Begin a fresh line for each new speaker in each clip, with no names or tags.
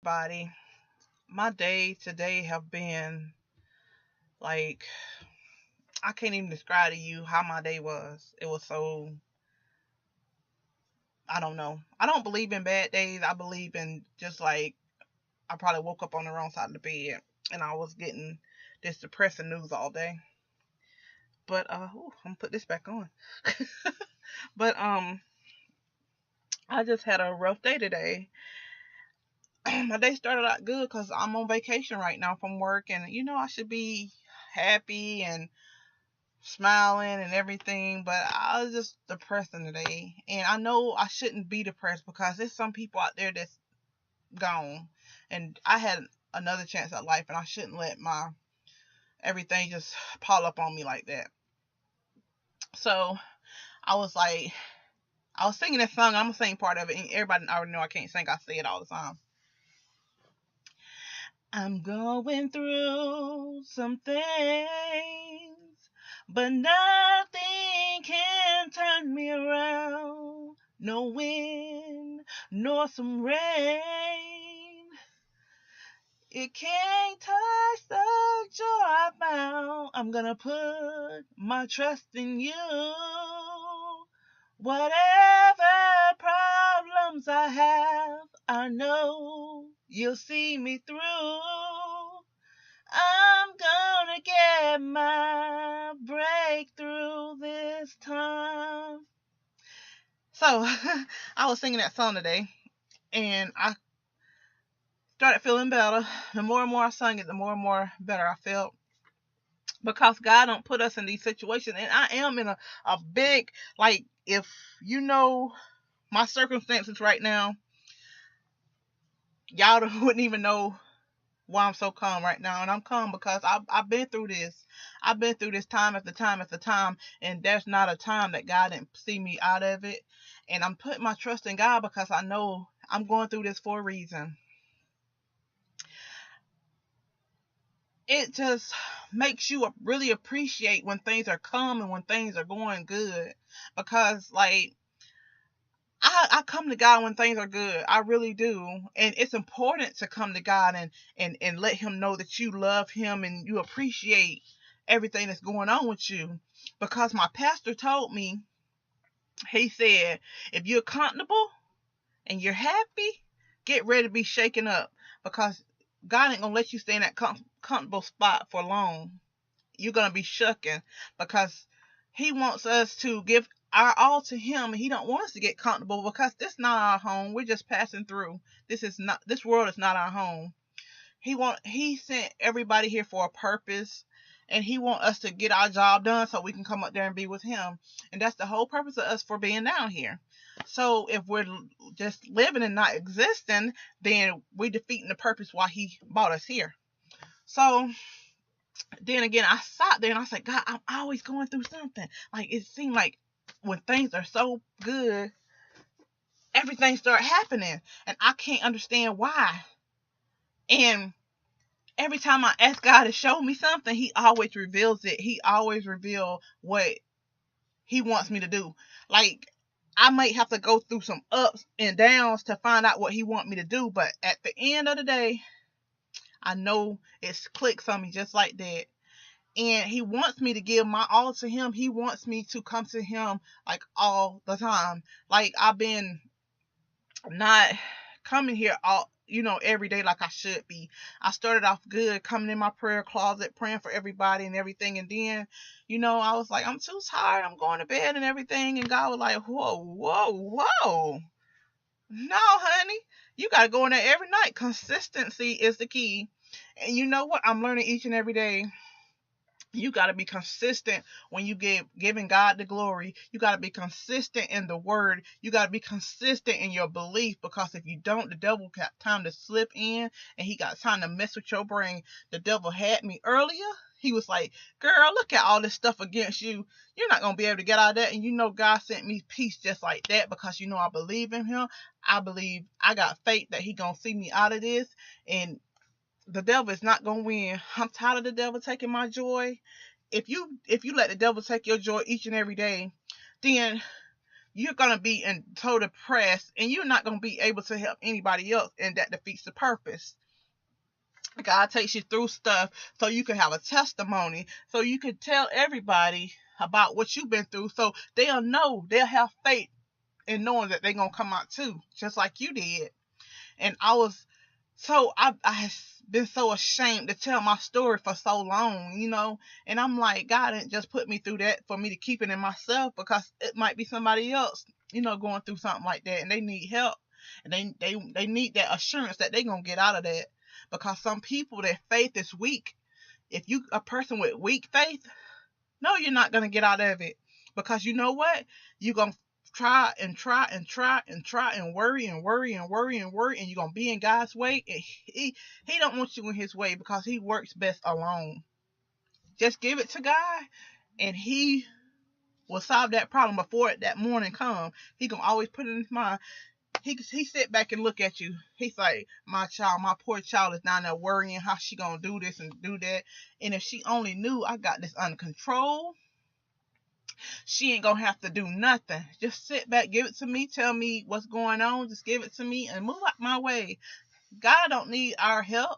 Body. My day today have been like I can't even describe to you how my day was. It was so I don't know. I don't believe in bad days. I believe in just like I probably woke up on the wrong side of the bed and I was getting this depressing news all day. But I'm gonna put this back on. But I just had a rough day today. My day started out good because I'm on vacation right now from work, and I should be happy and smiling and everything, but I was just depressing today. And I know I shouldn't be depressed because there's some people out there that's gone. And I had another chance at life, and I shouldn't let my everything just pile up on me like that. So I was like, I was singing this song. I'm gonna sing part of it, and everybody already know I can't sing. I say it all the time. I'm going through some things, but nothing can turn me around. No wind, nor some rain. It can't touch the joy I found. I'm gonna put my trust in you. Whatever problems I have, I know you'll see me through. I'm gonna get my breakthrough this time. So, I was singing that song today, and I started feeling better. The more and more I sang it, the more and more better I felt. Because God don't put us in these situations, and I am in a big, like, if you know my circumstances right now, y'all wouldn't even know why I'm so calm right now. And I'm calm because I've been through this. I've been through this time after time after time, and there's not a time that God didn't see me out of it. And I'm putting my trust in God because I know I'm going through this for a reason. It just makes you really appreciate when things are calm and when things are going good. Because, like, I come to God when things are good. I really do. And it's important to come to God and let Him know that you love Him and you appreciate everything that's going on with you. Because my pastor told me, he said, if you're comfortable and you're happy, get ready to be shaken up. Because God ain't going to let you stay in that comfortable spot for long. You're going to be shucking because He wants us to give our all to Him, and He don't want us to get comfortable because this is not our home. We're just passing through. This world is not our home. He sent everybody here for a purpose, and He want us to get our job done so we can come up there and be with Him. And that's the whole purpose of us for being down here. So if we're just living and not existing, then we're defeating the purpose why He brought us here. So then again, I sat there and I said, God, I'm always going through something. Like, it seemed like when things are so good, everything start happening, and I can't understand why. And every time I ask God to show me something, He always reveals it. He always reveals what He wants me to do. Like, I might have to go through some ups and downs to find out what He wants me to do, but at the end of the day, I know it clicks on me just like that. And He wants me to give my all to Him. He wants me to come to Him like all the time. Like, I've been not coming here all every day like I should be. I started off good coming in my prayer closet praying for everybody and everything, and then I was like, I'm too tired, I'm going to bed and everything, and God was like, whoa, no, honey, you got to go in there every night. Consistency is the key. And you know what I'm learning each and every day? You got to be consistent when you giving God the glory. You got to be consistent in the word. You got to be consistent in your belief, because if you don't, the devil got time to slip in, and he got time to mess with your brain. The devil had me earlier. He was like, girl, look at all this stuff against you. You're not going to be able to get out of that. And God sent me peace just like that, because I believe in Him. I got faith that He going to see me out of this. And the devil is not gonna win. I'm tired of the devil taking my joy. If you let the devil take your joy each and every day, then you're going to be so depressed, and you're not going to be able to help anybody else, and that defeats the purpose. God takes you through stuff so you can have a testimony, so you can tell everybody about what you've been through, so they'll know, they'll have faith in knowing that they're going to come out too, just like you did. And I have been so ashamed to tell my story for so long, and I'm like, God didn't just put me through that for me to keep it in myself, because it might be somebody else, going through something like that, and they need help, and they need that assurance that they're going to get out of that. Because some people, their faith is weak. If you a person with weak faith, no, you're not going to get out of it, because you know what? You're going to try and try and try and try and worry and worry and worry and worry, and you're going to be in God's way. And he don't want you in his way, because he works best alone. Just give it to God, and he will solve that problem before that morning come. He going to always put it in his mind. He sit back and look at you. He's like, my poor child is down there worrying how she gonna do this and do that. And if she only knew I got this under control, she ain't gonna have to do nothing. Just sit back, give it to me, tell me what's going on, just give it to me and move out my way. God don't need our help.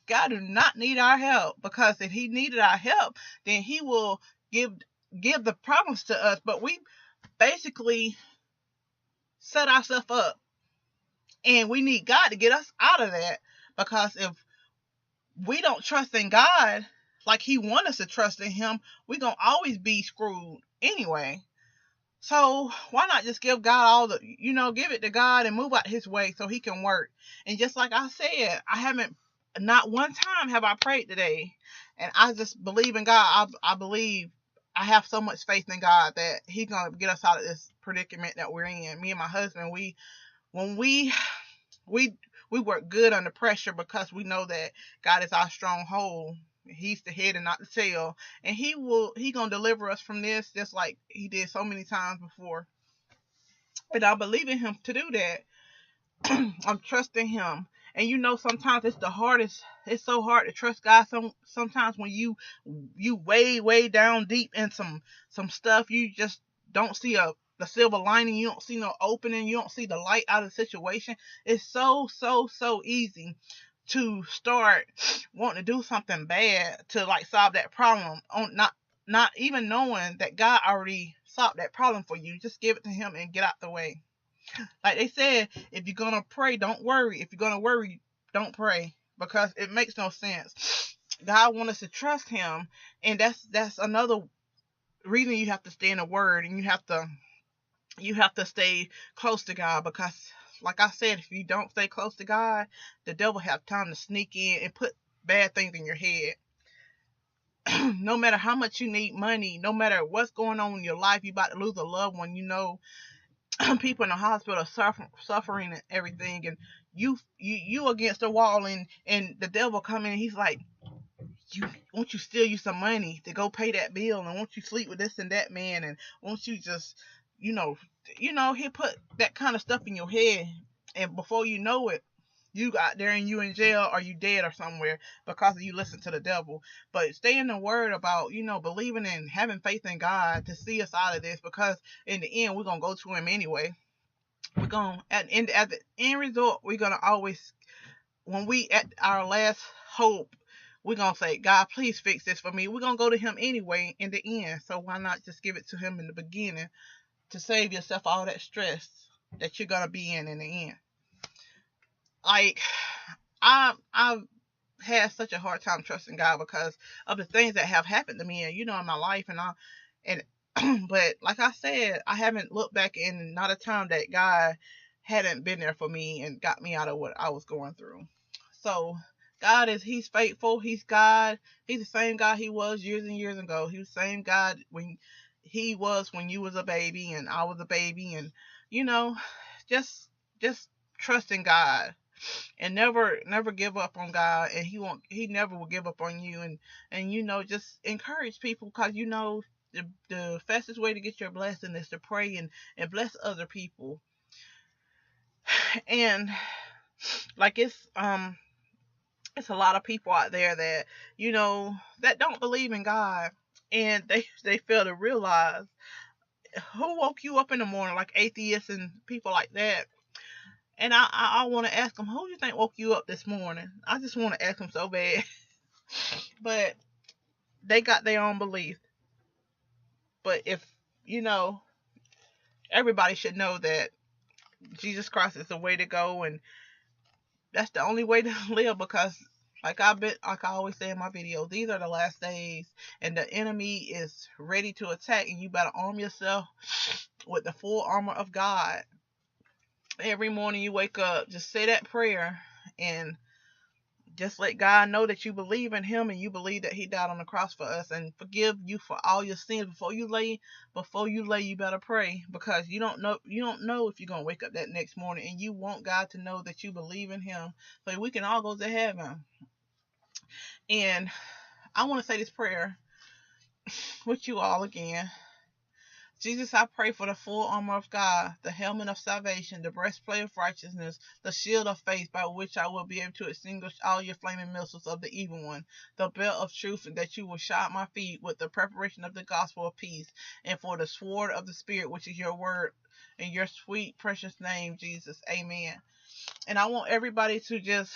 God do not need our help, because if he needed our help, then he will give the problems to us. But we basically set ourselves up. And we need God to get us out of that, because if we don't trust in God like he wants us to trust in him, we're going to always be screwed anyway. So why not just give God all the, give it to God and move out his way so he can work. And just like I said, not one time have I prayed today. And I just believe in God. I believe, I have so much faith in God that he's going to get us out of this predicament that we're in. Me and my husband, when we work good under pressure, because we know that God is our stronghold. He's the head and not the tail, and he gonna deliver us from this, just like he did so many times before. And I believe in him to do that. I'm trusting him. And sometimes it's the hardest. It's so hard to trust God. Sometimes when you way down deep in some stuff, you just don't see the silver lining. You don't see no opening. You don't see the light out of the situation. It's so easy to start wanting to do something bad to like solve that problem, on not even knowing that God already solved that problem for you. Just give it to him and get out the way. Like they said, if you're gonna pray, don't worry. If you're gonna worry, don't pray, because it makes no sense. God wants us to trust him, and that's another reason you have to stay in the word, and you have to stay close to God, because like I said, if you don't stay close to God, the devil have time to sneak in and put bad things in your head. No matter how much you need money, no matter what's going on in your life, you about to lose a loved one, people in the hospital are suffering and everything, and you against the wall, and the devil come in, he's like, won't you steal you some money to go pay that bill, and won't you sleep with this and that man, and won't you just he put that kind of stuff in your head, and before you know it, you got there and you in jail, or you dead or somewhere, because you listen to the devil. But stay in the word about, believing and having faith in God to see us out of this, because in the end, we're going to go to him anyway. We're going to, at the end result, we're going to always, when we at our last hope, we're going to say, God, please fix this for me. We're going to go to him anyway in the end. So why not just give it to him in the beginning to save yourself all that stress that you're going to be in the end. Like, I've had such a hard time trusting God because of the things that have happened to me, and in my life, and but like I said, I haven't looked back in not a time that God hadn't been there for me and got me out of what I was going through. So he's faithful. He's God. He's the same God he was years and years ago. He was the same God when he was when you was a baby and I was a baby, and just trust in God. And never give up on God, and he never will give up on you. And just encourage people, because the fastest way to get your blessing is to pray and bless other people. And like it's a lot of people out there that that don't believe in God, and they fail to realize who woke you up in the morning, like atheists and people like that. And I want to ask them, who do you think woke you up this morning? I just want to ask them so bad. But they got their own belief. But if, you know, everybody should know that Jesus Christ is the way to go, and that's the only way to live, because like I always say in my videos, these are the last days, and the enemy is ready to attack, and you better arm yourself with the full armor of God. Every morning you wake up, just say that prayer, and just let God know that you believe in him, and you believe that he died on the cross for us and forgive you for all your sins. Before you lay, you better pray, because you don't know if you're going to wake up that next morning, and you want God to know that you believe in him so we can all go to heaven. And I want to say this prayer with you all again. Jesus, I pray for the full armor of God, the helmet of salvation, the breastplate of righteousness, the shield of faith by which I will be able to extinguish all your flaming missiles of the evil one, the belt of truth, and that you will shod my feet with the preparation of the gospel of peace, and for the sword of the Spirit, which is your word, in your sweet, precious name, Jesus. Amen. And I want everybody to just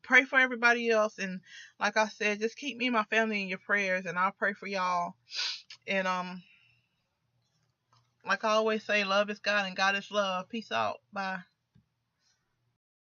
pray for everybody else. And like I said, just keep me and my family in your prayers, and I'll pray for y'all. And like I always say, love is God and God is love. Peace out. Bye.